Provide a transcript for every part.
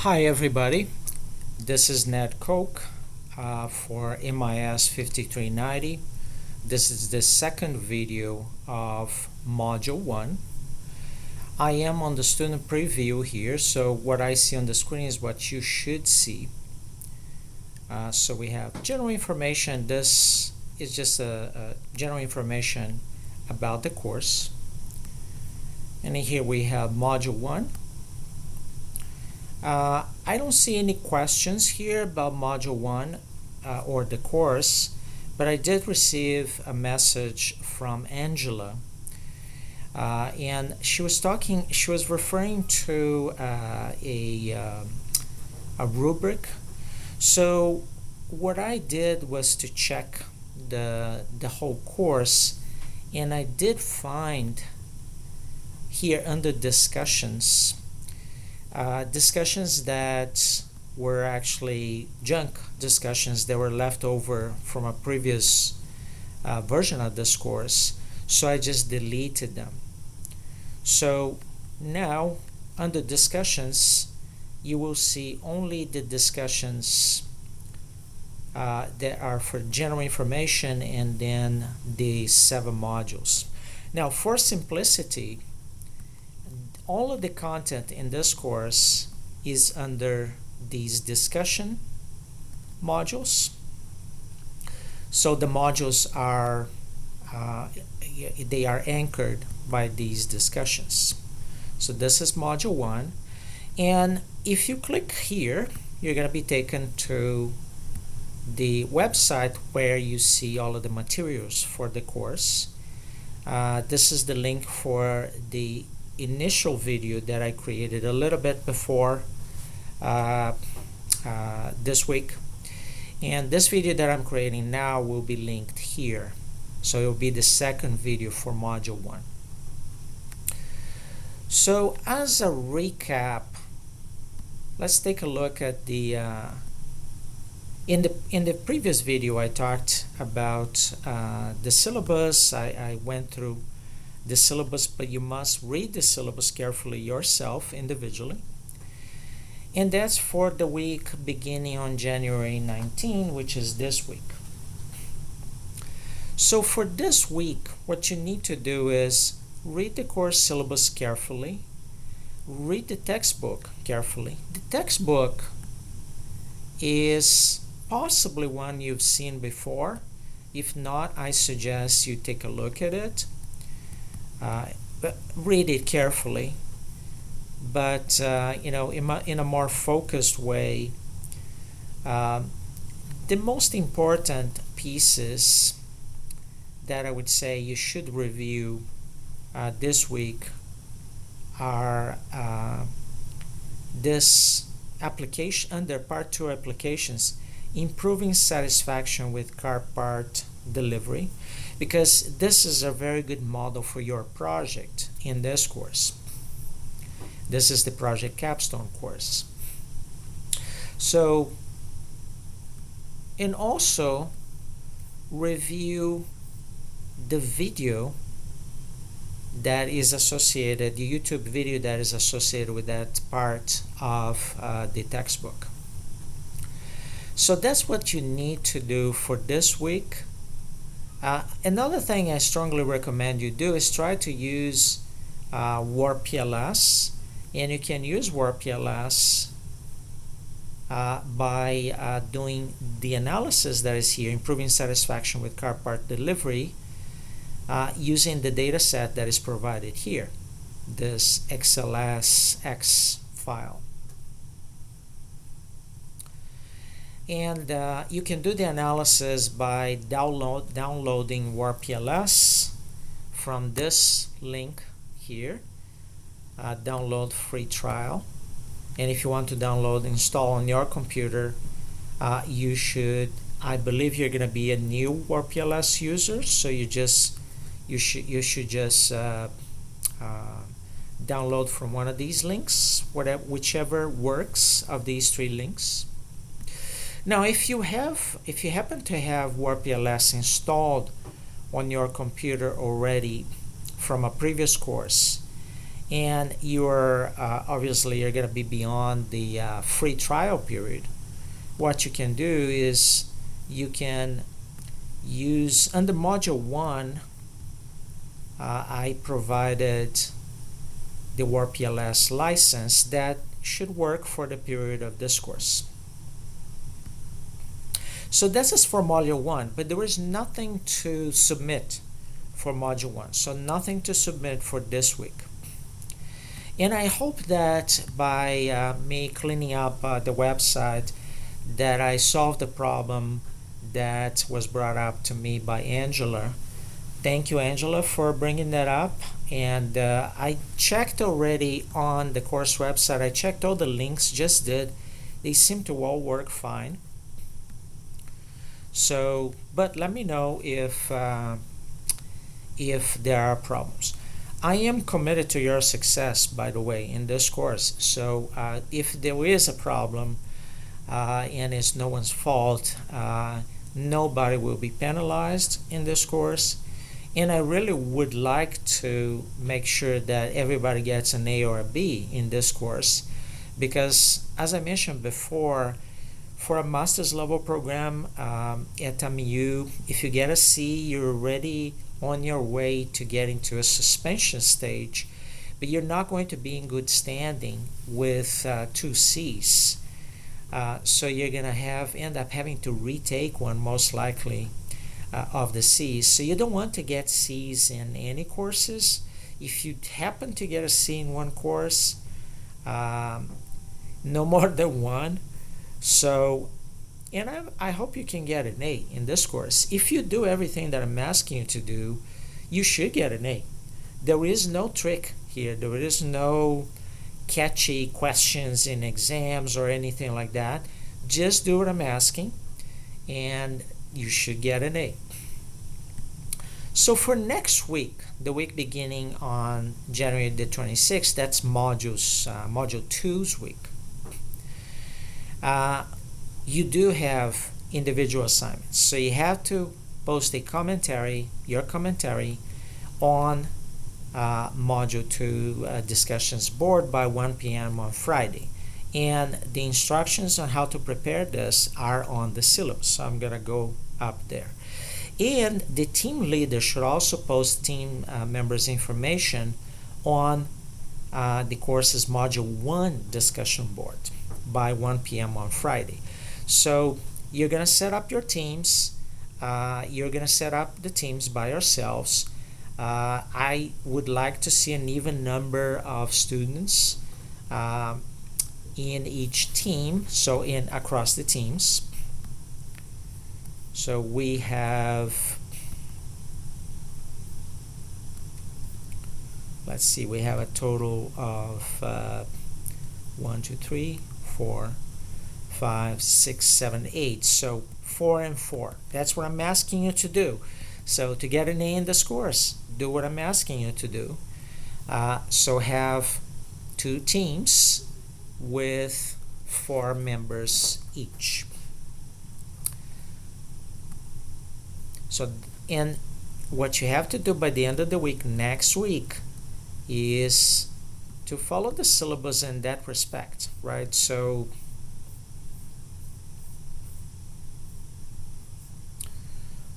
Hi everybody, this is Ned Koch for MIS5390. This is the second video of Module 1. I am on the student preview here, so what I see on the screen is what you should see. So we have general information. This is just a general information about the course. And here we have Module 1. I don't see any questions here about Module 1 or the course, but I did receive a message from Angela, and she was referring to a rubric. So what I did was to check the whole course, and I did find here under discussions discussions that were actually junk discussions that were left over from a previous version of this course, so I just deleted them. So now under discussions you will see only the discussions that are for general information and then the 7 modules. Now for simplicity, all of the content in this course is under these discussion modules. So the modules are they are anchored by these discussions. So this is module 1, and if you click here, you're going to be taken to the website where you see all of the materials for the course. This is the link for the initial video that I created a little bit before this week, and this video that I'm creating now will be linked here, so it will be the second video for module 1. So as a recap, let's take a look at the in the previous video I talked about the syllabus. I went through the syllabus, but you must read the syllabus carefully yourself individually, and that's for the week beginning on January 19, which is this week. So for this week, what you need to do is read the course syllabus carefully, read the textbook carefully. The textbook is possibly one you've seen before. If not, I suggest you take a look at it. But read it carefully, but in a more focused way. The most important pieces that I would say you should review this week are this application under Part 2 applications, improving satisfaction with car part delivery, because this is a very good model for your project in this course. This is the project capstone course. So, and also review the video that is associated, the YouTube video that is associated with that part of the textbook. So that's what you need to do for this week. Another thing I strongly recommend you do is try to use WarpLS, and you can use WarpLS by doing the analysis that is here, improving satisfaction with car part delivery, using the data set that is provided here, this XLSX file. And you can do the analysis by downloading WarpLS from this link here, download free trial. And if you want to download, install on your computer, you should, I believe you're going to be a new WarpLS user, so you should just download from one of these links, whichever works of these 3 links. Now, if you happen to have WarpLS installed on your computer already from a previous course, and you're obviously you're going to be beyond the free trial period, what you can do is you can use under module 1. I provided the WordPLS license that should work for the period of this course. So this is for module 1, but there is nothing to submit for module 1, so nothing to submit for this week. And I hope that by me cleaning up the website that I solved the problem that was brought up to me by Angela. Thank you, Angela, for bringing that up. And I checked already on the course website. I checked all the links, just did. They seem to all work fine. So, but let me know if there are problems. I am committed to your success, by the way, in this course. So if there is a problem and it's no one's fault, nobody will be penalized in this course. And I really would like to make sure that everybody gets an A or a B in this course, because as I mentioned before, for a master's level program at MIU, if you get a C, you're already on your way to getting to a suspension stage, but you're not going to be in good standing with 2 C's. So you're going to end up having to retake one, most likely, of the C's. So you don't want to get C's in any courses. If you happen to get a C in one course, no more than one. So, and I hope you can get an A in this course. If you do everything that I'm asking you to do, you should get an A. There is no trick here. There is no catchy questions in exams or anything like that. Just do what I'm asking, and you should get an A. So for next week, the week beginning on January the 26th, that's module 2's week. You do have individual assignments. So you have to post a commentary, your commentary, on module 2 discussions board by 1 p.m. on Friday. And the instructions on how to prepare this are on the syllabus. So I'm going to go up there. And the team leader should also post team members' information on the course's module 1 discussion board by 1 p.m. on Friday. So you're going to set up your teams. You're going to set up the teams by yourselves. I would like to see an even number of students in each team, so across the teams. So we have, let's see, we have a total of 1, 2, 3, 4, 5, 6, 7, 8. So 4 and 4. That's what I'm asking you to do. So to get an A in this course, do what I'm asking you to do. So have 2 teams with 4 members each. So, and what you have to do by the end of the week, next week, is to follow the syllabus in that respect, right? So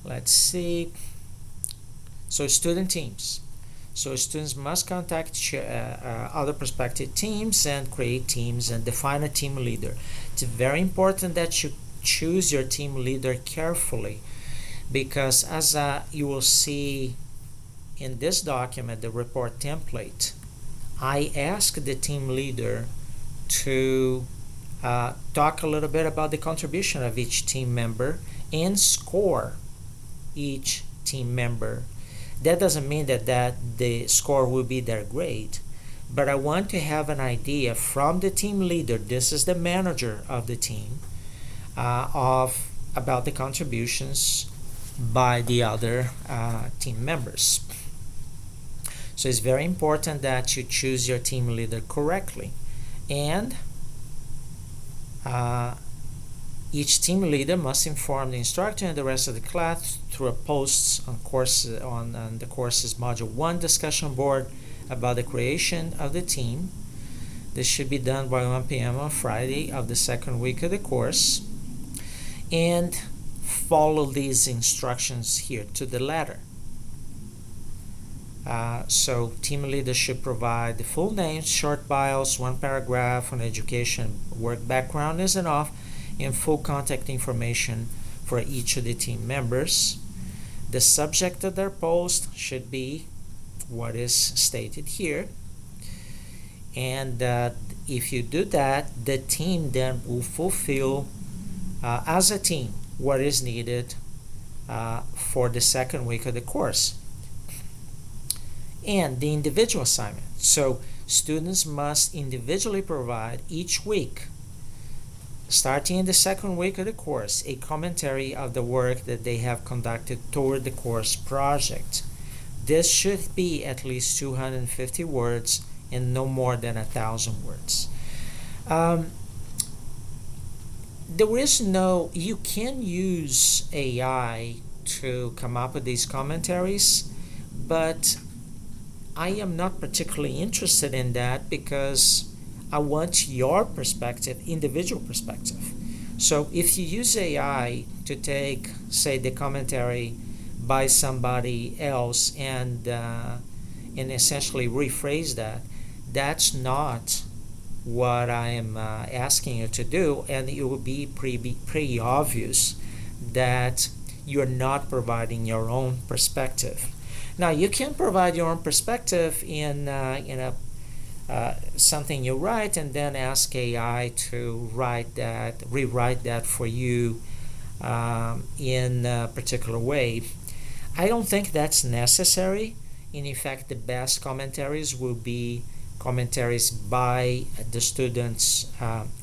let's see. So student teams. So students must contact other prospective teams and create teams and define a team leader. It's very important that you choose your team leader carefully, because as you will see in this document, the report template, I asked the team leader to talk a little bit about the contribution of each team member and score each team member. That doesn't mean that the score will be their grade, but I want to have an idea from the team leader, this is the manager of the team, about the contributions by the other team members. So it's very important that you choose your team leader correctly, and each team leader must inform the instructor and the rest of the class through a post on the course's module 1 discussion board about the creation of the team. This should be done by 1 p.m. on Friday of the second week of the course. And follow these instructions here to the letter. So team leader should provide the full names, short bios, one paragraph on education, work background is enough, and full contact information for each of the team members. The subject of their post should be what is stated here. And if you do that, the team then will fulfill as a team what is needed for the second week of the course. And the individual assignment. So students must individually provide each week, starting in the second week of the course, a commentary of the work that they have conducted toward the course project. This should be at least 250 words and no more than 1,000 words. You can use AI to come up with these commentaries, but I am not particularly interested in that because I want your perspective, individual perspective. So if you use AI to take, say, the commentary by somebody else and essentially rephrase that, that's not what I am asking you to do, and it will be pretty obvious that you're not providing your own perspective. Now, you can provide your own perspective in something you write, and then ask AI to rewrite that for you in a particular way. I don't think that's necessary. And in fact, the best commentaries will be commentaries by the students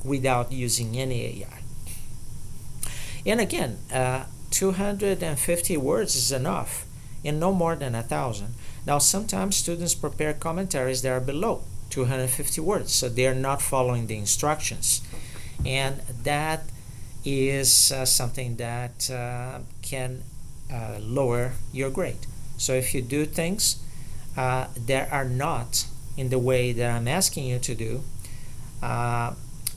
without using any AI. And again, 250 words is enough, and no more than 1,000. Now, sometimes students prepare commentaries that are below 250 words, so they are not following the instructions, and that is something that can lower your grade. So if you do things that are not in the way that I'm asking you to do,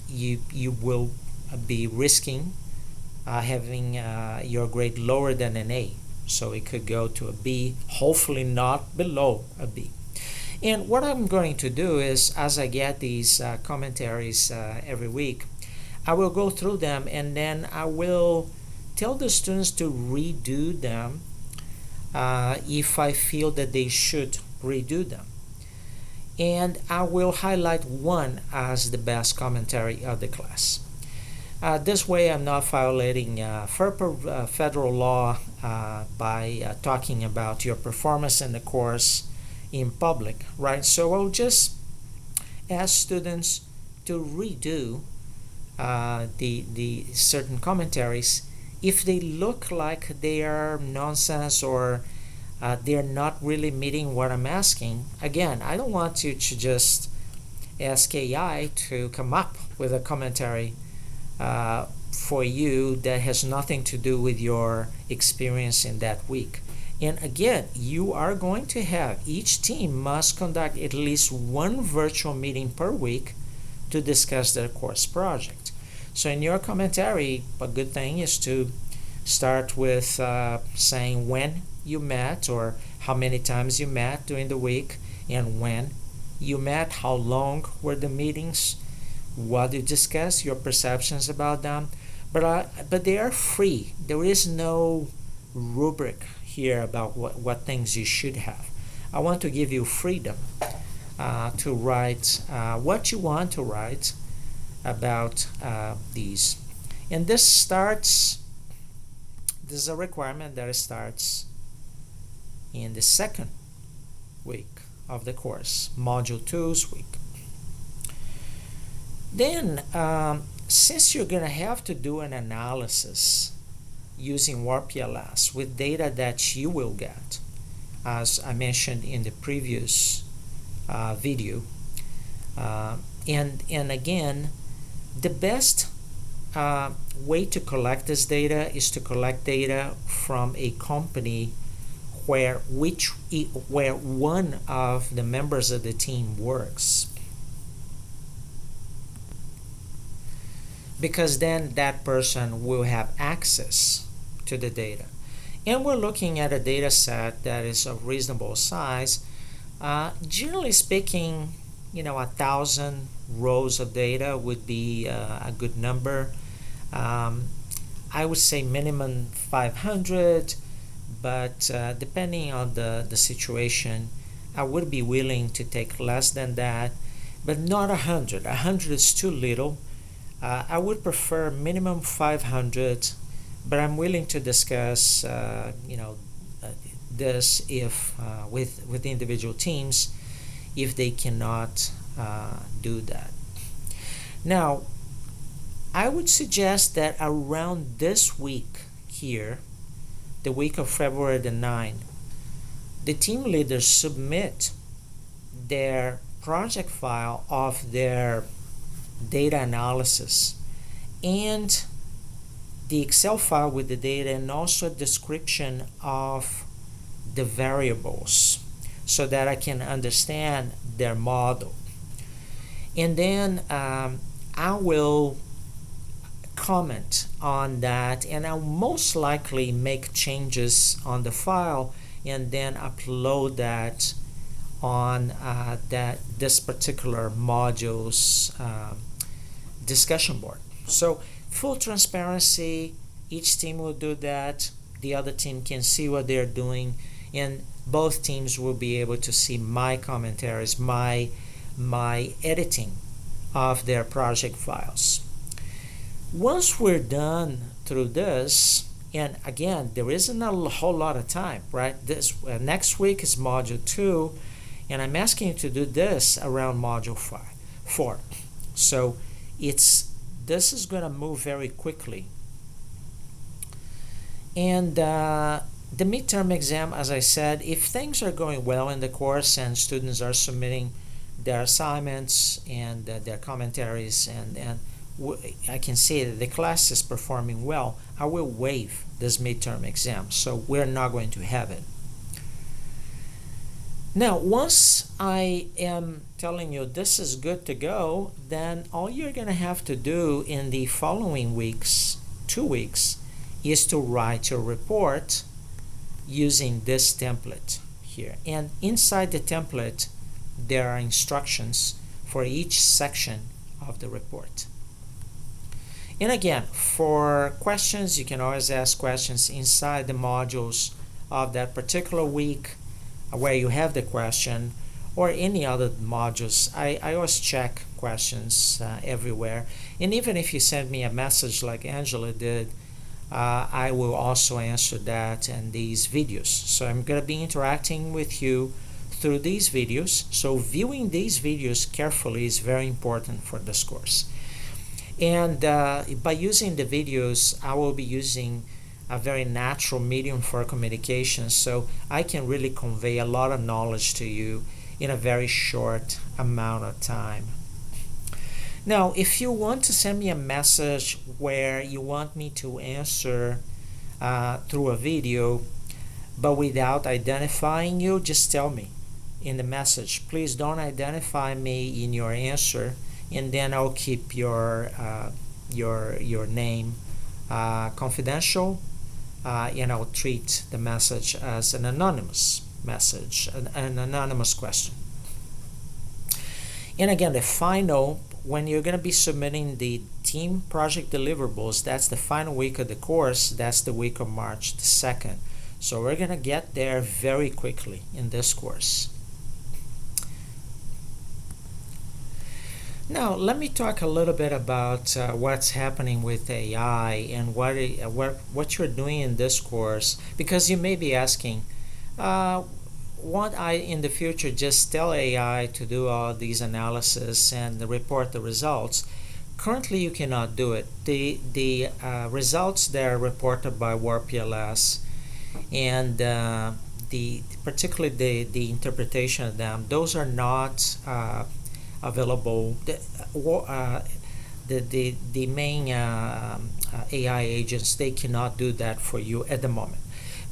you will be risking having your grade lower than an A. So it could go to a B, hopefully not below a B. And what I'm going to do is, as I get these commentaries every week, I will go through them, and then I will tell the students to redo them if I feel that they should redo them. And I will highlight one as the best commentary of the class. This way I'm not violating federal law by talking about your performance in the course in public, right? So I'll just ask students to redo the certain commentaries if they look like they are nonsense or they're not really meeting what I'm asking. Again, I don't want you to just ask AI to come up with a commentary for you that has nothing to do with your experience in that week. And again, you are going to have, each team must conduct at least one virtual meeting per week to discuss their course project. So in your commentary, a good thing is to start with saying when you met or how many times you met during the week and when you met, how long were the meetings, what you discussed, your perceptions about them. But they are free. There is no rubric here about what things you should have. I want to give you freedom to write what you want to write about these. And this is a requirement that starts in the second week of the course, Module 2's week. Then, since you're going to have to do an analysis using WarpLS with data that you will get, as I mentioned in the previous video, and again, the best way to collect this data is to collect data from a company where one of the members of the team works, because then that person will have access to the data. And we're looking at a data set that is of reasonable size. Generally speaking, 1,000 rows of data would be a good number. I would say minimum 500, but depending on the situation, I would be willing to take less than that, but not 100. 100 is too little. I would prefer minimum 500, but I'm willing to discuss, this if with individual teams if they cannot do that. Now, I would suggest that around this week here, the week of February the 9th, the team leaders submit their project file of their data analysis and the Excel file with the data, and also a description of the variables so that I can understand their model. And then I will comment on that, and I'll most likely make changes on the file and then upload that on this particular module's discussion board. So full transparency, each team will do that, the other team can see what they're doing, and both teams will be able to see my commentaries, my editing of their project files. Once we're done through this, and again, there isn't a whole lot of time, right? This next week is module 2, and I'm asking you to do this around module 4. So this is going to move very quickly. And the midterm exam, as I said, if things are going well in the course and students are submitting their assignments and their commentaries, and I can see that the class is performing well, I will waive this midterm exam, so we're not going to have it. Now, once I am telling you this is good to go, then all you're going to have to do in the following weeks, 2 weeks, is to write your report using this template here. And inside the template, there are instructions for each section of the report. And again, for questions, you can always ask questions inside the modules of that particular week where you have the question, or any other modules. I always check questions everywhere. And even if you send me a message like Angela did, I will also answer that in these videos. So I'm going to be interacting with you through these videos. So viewing these videos carefully is very important for this course. And by using the videos, I will be using a very natural medium for communication, so I can really convey a lot of knowledge to you in a very short amount of time. Now, if you want to send me a message where you want me to answer through a video, but without identifying you, just tell me in the message. Please don't identify me in your answer, and then I'll keep your name confidential, and I'll treat the message as an anonymous message, an anonymous question. And again, the final, when you're going to be submitting the team project deliverables, that's the final week of the course. That's the week of March the 2nd. So we're going to get there very quickly in this course. Now, let me talk a little bit about what's happening with AI and what you're doing in this course, because you may be asking, won't I in the future just tell AI to do all these analysis and report the results? Currently, you cannot do it. The results that are reported by WarPLS and particularly the interpretation of them, those are not available. The main AI agents, they cannot do that for you at the moment.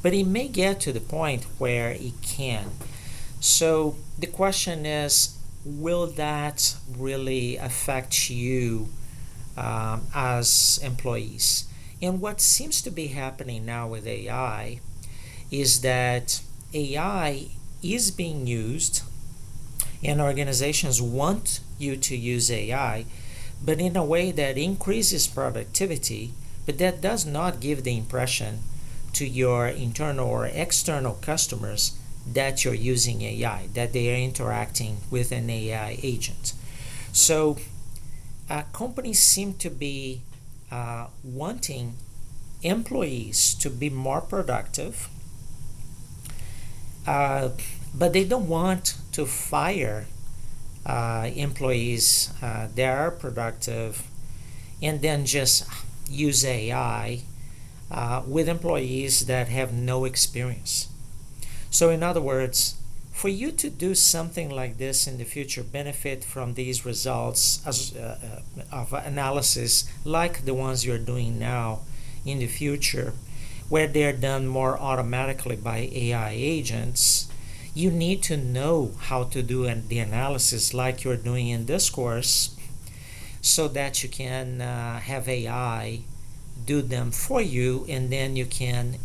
but it may get to the point where it can. So the question is, will that really affect you as employees? And what seems to be happening now with AI is that AI is being used, and organizations want you to use AI, but in a way that increases productivity, but that does not give the impression to your internal or external customers that you're using AI, that they are interacting with an AI agent. So companies seem to be wanting employees to be more productive, but they don't want to fire employees that are productive and then just use AI with employees that have no experience. So, in other words, for you to do something like this in the future, benefit from these results of analysis like the ones you're doing now in the future, where they're done more automatically by AI agents, you need to know how to do the analysis like you're doing in this course so that you can have AI do them for you, and then you can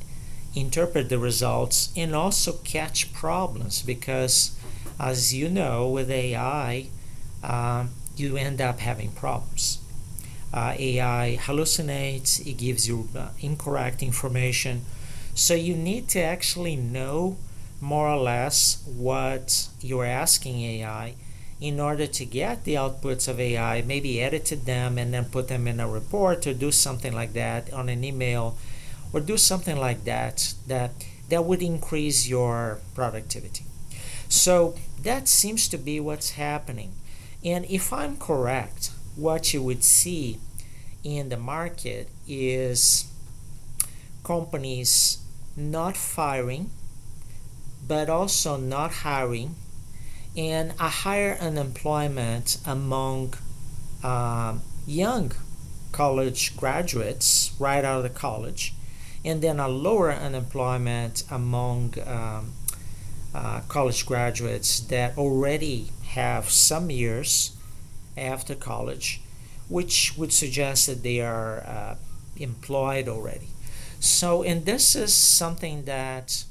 interpret the results and also catch problems, because as you know, with AI you end up having problems. AI hallucinates, it gives you incorrect information, so you need to actually know more or less what you're asking AI in order to get the outputs of AI, maybe edited them and then put them in a report or do something like that on an email, or do something like that that would increase your productivity. So that seems to be what's happening. And if I'm correct, what you would see in the market is companies not firing, but also not hiring, and a higher unemployment among young college graduates right out of the college, and then a lower unemployment among college graduates that already have some years after college, which would suggest that they are employed already. So, and this is something that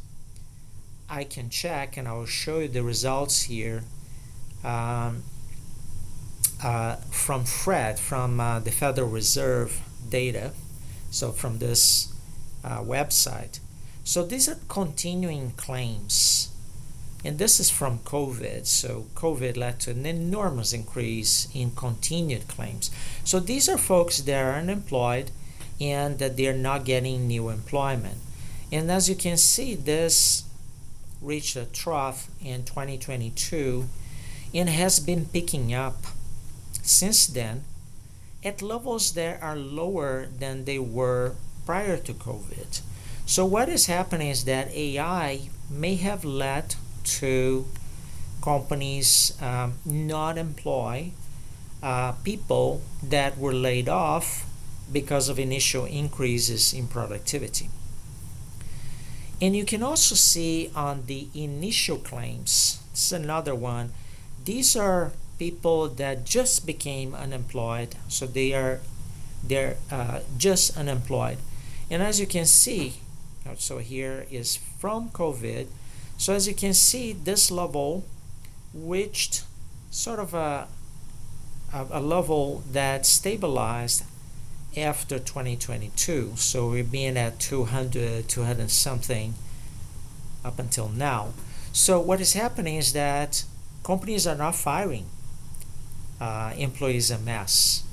I can check, and I will show you the results here from FRED, from the Federal Reserve data, so from this website. So these are continuing claims, and this is from COVID. So COVID led to an enormous increase in continued claims. So these are folks that are unemployed and that they're not getting new employment. And as you can see, this reached a trough in 2022 and has been picking up since then at levels that are lower than they were prior to COVID. So what is happening is that AI may have led to companies not employ people that were laid off because of initial increases in productivity. And you can also see on the initial claims, this is another one. These are people that just became unemployed, so they're just unemployed. And as you can see, so here is from COVID. So as you can see, this level reached sort of a level that stabilized after 2022. So we're being at 200 something up until now. So what is happening is that companies are not firing employees en masse,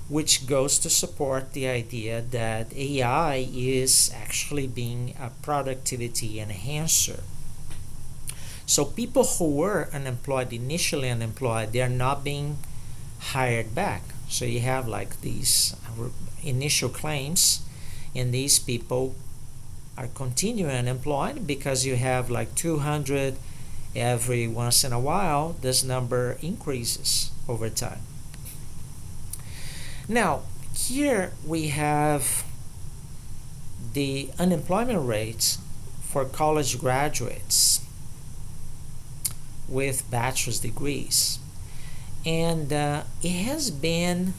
which goes to support the idea that AI is actually being a productivity enhancer. So people who were unemployed, initially unemployed, they are not being hired back. So you have like these initial claims, and these people are continuing unemployed because you have like 200 every once in a while. This number increases over time. Now, here we have the unemployment rates for college graduates with bachelor's degrees. And it has been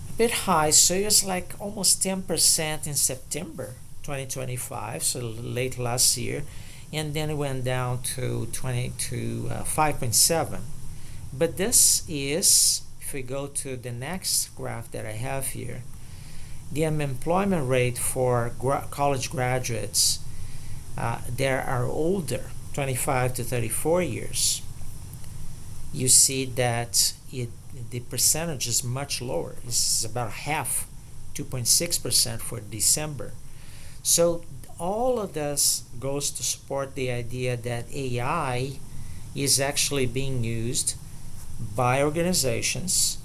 a bit high, so it's like almost 10% in September 2025, so late last year, and then it went down to 5.7. But this is, if we go to the next graph that I have here, the unemployment rate for college graduates that are older, 25 to 34 years, you see that the percentage is much lower. It's about half, 2.6% for December. So all of this goes to support the idea that AI is actually being used by organizations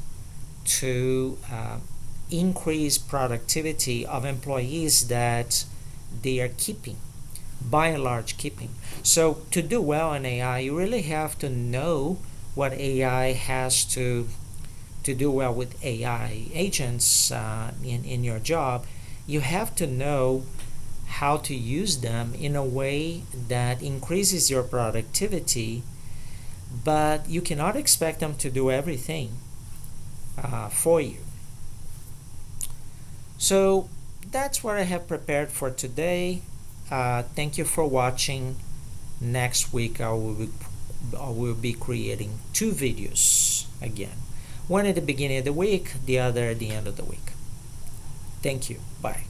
to increase productivity of employees that they are keeping, by and large keeping. So to do well in AI, you really have to know what AI has to do well with AI agents in your job. You have to know how to use them in a way that increases your productivity, but you cannot expect them to do everything for you. So that's what I have prepared for today. Thank you for watching. Next week I will be creating 2 videos again. One at the beginning of the week, the other at the end of the week. Thank you. Bye.